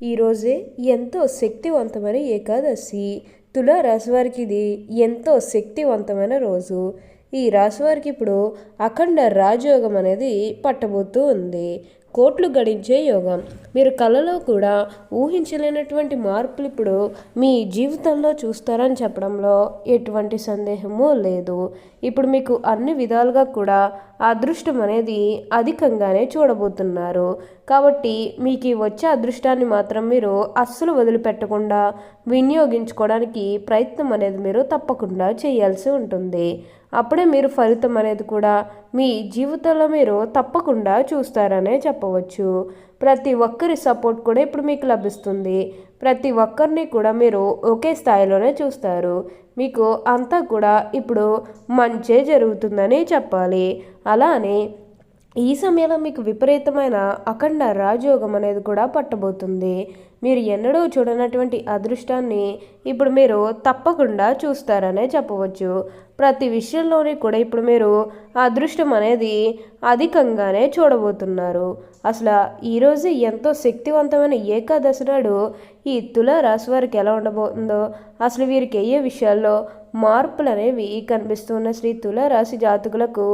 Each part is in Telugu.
ఈరోజే ఎంతో శక్తివంతమైన ఏకాదశి. తులారాశి వారికి ఇది ఎంతో శక్తివంతమైన రోజు. ఈ రాశి వారికి ఇప్పుడు అఖండ రాజయోగం అనేది పట్టబోతూ ఉంది. కోట్లు గడించే యోగం. మీరు కళలో కూడా ఊహించలేనటువంటి మార్పులు ఇప్పుడు మీ జీవితంలో చూస్తారని చెప్పడంలో ఎటువంటి సందేహము లేదు. ఇప్పుడు మీకు అన్ని విధాలుగా కూడా అదృష్టం అనేది అధికంగానే చూడబోతున్నారు. కాబట్టి మీకు వచ్చే అదృష్టాన్ని మాత్రం మీరు అస్సలు వదిలిపెట్టకుండా వినియోగించుకోవడానికి ప్రయత్నం అనేది మీరు తప్పకుండా చేయాల్సి ఉంటుంది. అప్పుడే మీరు ఫలితం అనేది కూడా మీ జీవితంలో మీరు తప్పకుండా చూస్తారనే చెప్పవచ్చు. ప్రతి ఒక్కరి సపోర్ట్ కూడా ఇప్పుడు మీకు లభిస్తుంది. ప్రతి ఒక్కరిని కూడా మీరు ఒకే స్థాయిలోనే చూస్తారు. మీకు అంతా కూడా ఇప్పుడు మంచే జరుగుతుందని చెప్పాలి. అలానే ఈ సమయంలో మీకు విపరీతమైన అఖండ రాజయోగం అనేది కూడా పట్టబోతుంది. మీరు ఎన్నడూ చూడనటువంటి అదృష్టాన్ని ఇప్పుడు మీరు తప్పకుండా చూస్తారనే చెప్పవచ్చు. ప్రతి విషయంలోని కూడా ఇప్పుడు మీరు అదృష్టం అనేది అధికంగానే చూడబోతున్నారు. అసలు ఈరోజు ఎంతో శక్తివంతమైన ఏకాదశి నాడు ఈ తులారాశి వారికి ఎలా ఉండబోతుందో, అసలు వీరికి ఏ విషయాల్లో మార్పులు అనేవి కనిపిస్తున్న శ్రీ తులారాశి జాతకులకు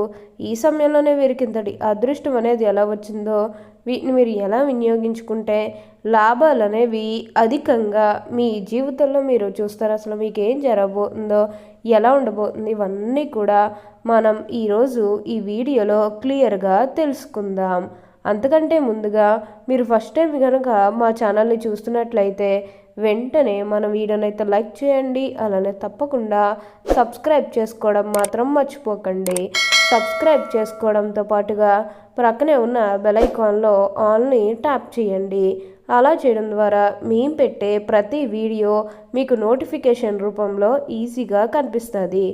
ఈ సమయంలోనే వీరికి ఇంతటి అదృష్టం అనేది ఎలా వచ్చిందో, వీటిని మీరు ఎలా వినియోగించుకుంటే లాభాలు అనేవి అధికంగా మీ జీవితంలో మీరు చూస్తారు. అసలు మీకు ఏం జరగబోతుందో, ఎలా ఉండబోతుంది, ఇవన్నీ కూడా మనం ఈరోజు ఈ వీడియోలో క్లియర్గా తెలుసుకుందాం. అంతకంటే ముందుగా మీరు ఫస్ట్ టైం కనుక మా ఛానల్ని చూస్తున్నట్లయితే వెంటనే మన వీడియోని అయితే లైక్ చేయండి. అలానే తప్పకుండా సబ్స్క్రైబ్ చేసుకోవడం మాత్రం మర్చిపోకండి. సబ్స్క్రైబ్ చేసుకోవడంతో పాటుగా ప్రక్కనే ఉన్న బెల్ ఐకాన్లో ఆల్ని ట్యాప్ చేయండి. అలా చేయడం ద్వారా మేము పెట్టే ప్రతి వీడియో మీకు నోటిఫికేషన్ రూపంలో ఈజీగా కనిపిస్తుంది.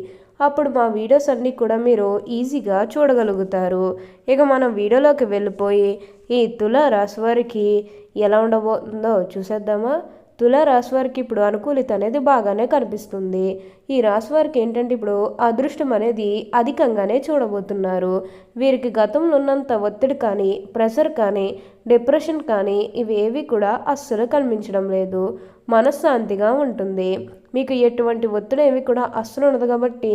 అప్పుడు మా వీడియోస్ అన్నీ కూడా మీరు ఈజీగా చూడగలుగుతారు. ఇక మనం వీడియోలోకి వెళ్ళిపోయి ఈ తులారాశి వారికి ఎలా ఉండబోతుందో చూసేద్దామా. తులారాశి వారికి ఇప్పుడు అనుకూలిత అనేది బాగానే కనిపిస్తుంది. ఈ రాశి వారికి ఏంటంటే ఇప్పుడు అదృష్టం అనేది అధికంగానే చూడబోతున్నారు. వీరికి గతంలో ఉన్నంత ఒత్తిడి కానీ, ప్రెషర్ కానీ, డిప్రెషన్ కానీ ఇవేవి కూడా అస్సలు కనిపించడం లేదు. మనశ్శాంతిగా ఉంటుంది. మీకు ఎటువంటి ఒత్తిడి ఏవి కూడా అస్సలు ఉండదు. కాబట్టి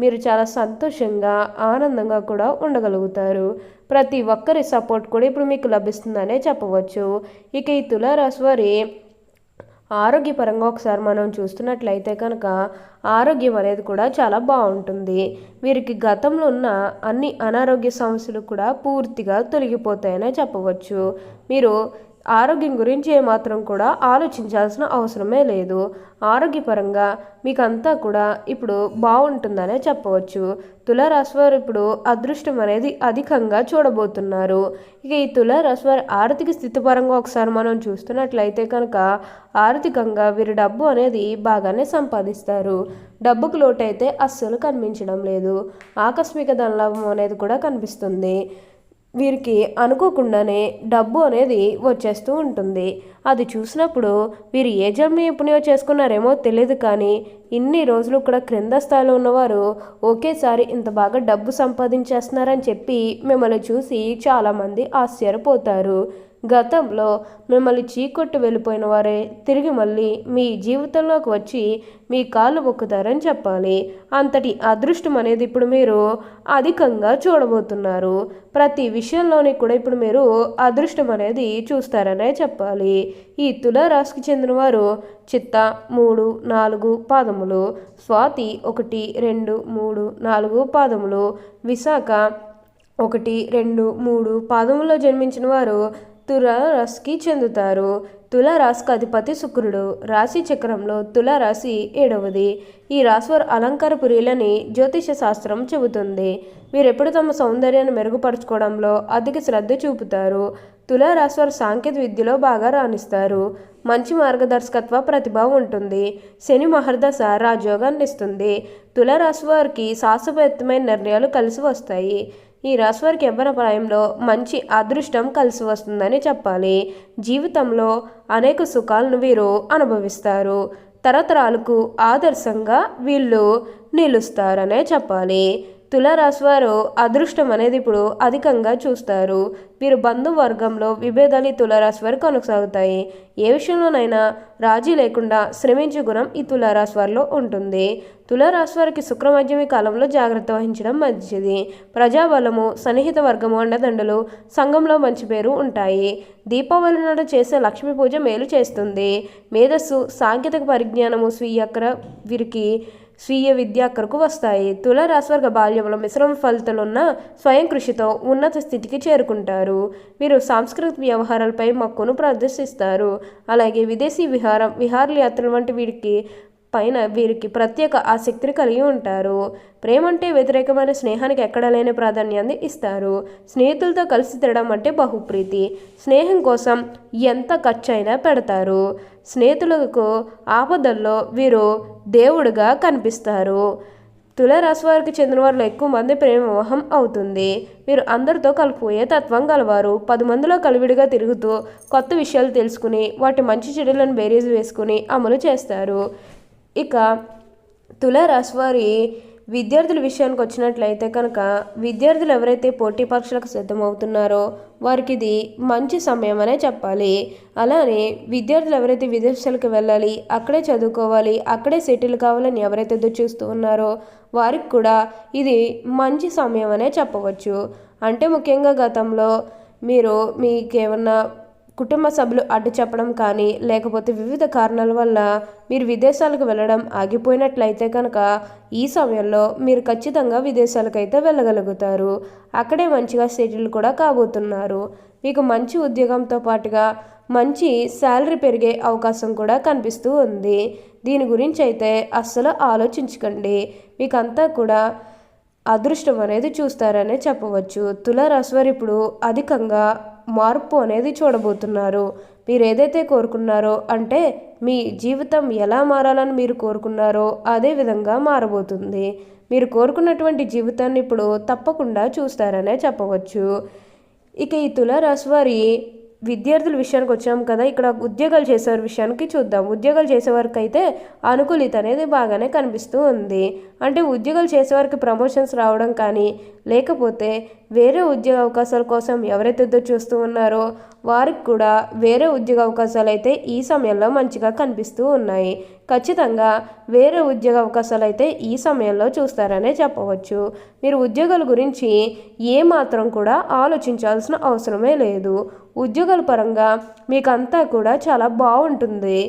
మీరు చాలా సంతోషంగా, ఆనందంగా కూడా ఉండగలుగుతారు. ప్రతి ఒక్కరి సపోర్ట్ కూడా ఇప్పుడు మీకు లభిస్తుందనే చెప్పవచ్చు. ఇక ఈ తులారాశి వారి ఆరోగ్యపరంగా ఒకసారి మనం చూస్తున్నట్లయితే కనుక ఆరోగ్యం అనేది కూడా చాలా బాగుంటుంది. వీరికి గతంలో ఉన్న అన్ని అనారోగ్య సమస్యలు కూడా పూర్తిగా తొలగిపోతాయనే చెప్పవచ్చు. మీరు ఆరోగ్యం గురించి ఏమాత్రం కూడా ఆలోచించాల్సిన అవసరమే లేదు. ఆరోగ్యపరంగా మీకు అంతా కూడా ఇప్పుడు బాగుంటుందనే చెప్పవచ్చు. తులారాశి వారు ఇప్పుడు అదృష్టం అనేది అధికంగా చూడబోతున్నారు. ఇక ఈ తులారాశి వారి ఆర్థిక స్థితి పరంగా ఒకసారి మనం చూస్తున్నట్లయితే కనుక ఆర్థికంగా వీరి డబ్బు అనేది బాగానే సంపాదిస్తారు. డబ్బుకు లోటైతే అస్సలు కనిపించడం లేదు. ఆకస్మిక ధనలాభం అనేది కూడా కనిపిస్తుంది. వీరికి అనుకోకుండానే డబ్బు అనేది వచ్చేస్తూ ఉంటుంది. అది చూసినప్పుడు వీరు ఏ జన్మ ఎప్పుడో చేసుకున్నారేమో తెలియదు, కానీ ఇన్ని రోజులు కూడా క్రింద స్థాయిలో ఉన్నవారు ఒకేసారి ఇంత బాగా డబ్బు సంపాదించేస్తున్నారని చెప్పి మిమ్మల్ని చూసి చాలామంది ఆశ్చర్యపోతారు. గతంలో మిమ్మల్ని చీకొట్టు వెళ్ళిపోయిన వారే తిరిగి మళ్ళీ మీ జీవితంలోకి వచ్చి మీ కాళ్ళు మొక్కుతారని చెప్పాలి. అంతటి అదృష్టం అనేది ఇప్పుడు మీరు అధికంగా చూడబోతున్నారు. ప్రతి విషయంలోని కూడా ఇప్పుడు మీరు అదృష్టం అనేది చూస్తారనే చెప్పాలి. ఈ తులారాశికి చెందిన వారు చిత్త 3, 4 పాదములు, స్వాతి 1, 2, 3, 4 పాదములు, విశాఖ 1, 2, 3 పాదముల్లో జన్మించిన వారు తులారాశికి చెందుతారు. తులారాశికి అధిపతి శుక్రుడు. రాశి చక్రంలో తులారాశి 7వది. ఈ రాశివారు అలంకార ప్రియులని జ్యోతిష శాస్త్రం చెబుతుంది. వీరెప్పుడు తమ సౌందర్యాన్ని మెరుగుపరచుకోవడంలో అధిక శ్రద్ధ చూపుతారు. తులారాశివారు సాంకేతిక విద్యలో బాగా రాణిస్తారు. మంచి మార్గదర్శకత్వ ప్రతిభ ఉంటుంది. శని మహర్దశ రాజయోగాన్ని ఇస్తుంది. తులారాశి వారికి సాహసోపేతమైన నిర్ణయాలు కలిసి వస్తాయి. ఈ రాశి వారికి యవ్వన ప్రాయంలో మంచి అదృష్టం కలిసి వస్తుందని చెప్పాలి. జీవితంలో అనేక సుఖాలను వీరు అనుభవిస్తారు. తరతరాలకు ఆదర్శంగా వీళ్ళు నిలుస్తారనే చెప్పాలి. తులారాశి వారు అదృష్టం అనేది ఇప్పుడు అధికంగా చూస్తారు. వీరు బంధువర్గంలో విభేదాలు ఈ తులారాశి వారు కొనసాగుతాయి. ఏ విషయంలోనైనా రాజీ లేకుండా శ్రమించే గుణం ఈ తులారాశి వారిలో ఉంటుంది. తులారాశి వారికి శుక్రమధ్యమి కాలంలో జాగ్రత్త వహించడం మంచిది. ప్రజాబలము, సన్నిహిత వర్గము, అండదండలు, సంఘంలో మంచి పేరు ఉంటాయి. దీపావళి నాడు చేసే లక్ష్మీ పూజ మేలు చేస్తుంది. మేధస్సు, సాంకేతిక పరిజ్ఞానము, వీరికి స్వీయ విద్యాక్కరకు వస్తాయి. తులారాశివర్గ బాల్యంలో మిశ్రమ ఫలితాలున్న స్వయం కృషితో ఉన్నత స్థితికి చేరుకుంటారు. వీరు సాంస్కృతిక వ్యవహారాలపై మక్కువను ప్రదర్శిస్తారు. అలాగే విదేశీ విహారయాత్రల వంటి వీరికి ప్రత్యేక ఆసక్తిని కలిగి ఉంటారు. ప్రేమ అంటే వ్యతిరేకమైన స్నేహానికి ఎక్కడ లేని ప్రాధాన్యాన్ని ఇస్తారు. స్నేహితులతో కలిసి తినడం అంటే బహుప్రీతి. స్నేహం కోసం ఎంత ఖర్చు అయినా పెడతారు. స్నేహితులకు ఆపదల్లో వీరు దేవుడుగా కనిపిస్తారు. తులారాశి వారికి చెందిన వారిలో ఎక్కువ మంది ప్రేమ వివాహం అవుతుంది. వీరు అందరితో కలిపోయే తత్వం గలవారు. 10 మందిలో కలివిడిగా తిరుగుతూ కొత్త విషయాలు తెలుసుకుని వాటి మంచి చెడులను బేరీజు వేసుకుని అమలు చేస్తారు. ఇక తులారాశి వారి విద్యార్థుల విషయానికి వచ్చినట్లయితే కనుక విద్యార్థులు ఎవరైతే పోటీ పరీక్షలకు సిద్ధమవుతున్నారో వారికి ఇది మంచి సమయం అనే చెప్పాలి. అలానే విద్యార్థులు ఎవరైతే విదేశాలకు వెళ్ళాలి, అక్కడే చదువుకోవాలి, అక్కడే సెటిల్ కావాలని ఎవరైతే ఎదురు చూస్తూ ఉన్నారో వారికి కూడా ఇది మంచి సమయం అనే చెప్పవచ్చు. అంటే ముఖ్యంగా గతంలో మీకేమన్నా కుటుంబ సభ్యులు అడ్డు చెప్పడం కానీ లేకపోతే వివిధ కారణాల వల్ల మీరు విదేశాలకు వెళ్ళడం ఆగిపోయినట్లయితే కనుక ఈ సమయంలో మీరు ఖచ్చితంగా విదేశాలకైతే వెళ్ళగలుగుతారు. అక్కడే మంచిగా సెటిల్ కూడా కాబోతున్నారు. మీకు మంచి ఉద్యోగంతో పాటుగా మంచి శాలరీ పెరిగే అవకాశం కూడా కనిపిస్తూ ఉంది. దీని గురించి అయితే అస్సలు ఆలోచించకండి. మీకంతా కూడా అదృష్టం అనేది చూస్తారనే చెప్పవచ్చు. తులారాశి వారు ఇప్పుడు అధికంగా మార్పు అనేది చూడబోతున్నారు. మీరు ఏదైతే కోరుకున్నారో అంటే మీ జీవితం ఎలా మారాలని మీరు కోరుకున్నారో అదే విధంగా మారబోతుంది. మీరు కోరుకున్నటువంటి జీవితాన్ని ఇప్పుడు తప్పకుండా చూస్తారనే చెప్పవచ్చు. ఇక ఈ తులారాశి వారి విద్యార్థుల విషయానికి వచ్చాం కదా, ఇక్కడ ఉద్యోగాలు చేసేవారి విషయానికి చూద్దాం. ఉద్యోగాలు చేసేవారికి అయితే అనుకూలిత అనేది బాగానే కనిపిస్తూ ఉంది. అంటే ఉద్యోగాలు చేసేవారికి ప్రమోషన్స్ రావడం కానీ లేకపోతే వేరే ఉద్యోగ అవకాశాల కోసం ఎవరైతే ఎదురు చూస్తూ ఉన్నారో వారికి కూడా వేరే ఉద్యోగ అవకాశాలు అయితే ఈ సమయంలో మంచిగా కనిపిస్తూ ఉన్నాయి. ఖచ్చితంగా వేరే ఉద్యోగ అవకాశాలు అయితే ఈ సమయంలో చూస్తారనే చెప్పవచ్చు. మీరు ఉద్యోగాల గురించి ఏమాత్రం కూడా ఆలోచించాల్సిన అవసరమే లేదు. ఉద్యోగాల పరంగా మీకంతా కూడా చాలా బాగుంటుంది.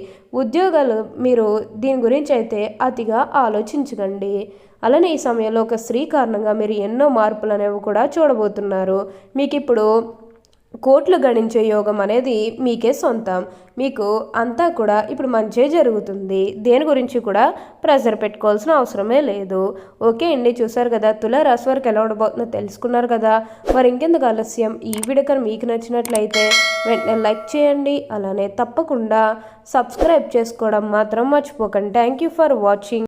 ఉద్యోగాలు మీరు దీని గురించి అయితే అతిగా ఆలోచించకండి. అలానే ఈ సమయంలో ఒక స్త్రీ కారణంగా మీరు ఎన్నో మార్పులు అనేవి కూడా చూడబోతున్నారు. మీకు ఇప్పుడు కోట్లు గణించే యోగం అనేది మీకే సొంతం. మీకు అంతా కూడా ఇప్పుడు మంచే జరుగుతుంది. దేని గురించి కూడా ప్రెజర్ పెట్టుకోవాల్సిన అవసరమే లేదు. ఓకే అండి, చూసారు కదా తులారాశి వారికి ఎలా ఉండబోతుందో తెలుసుకున్నారు కదా. మరి ఇంకెందుకు ఆలస్యం, ఈ వీడియో కానీ మీకు నచ్చినట్లయితే వెంటనే లైక్ చేయండి. అలానే తప్పకుండా సబ్స్క్రైబ్ చేసుకోవడం మాత్రం మర్చిపోకండి. Thank you for watching.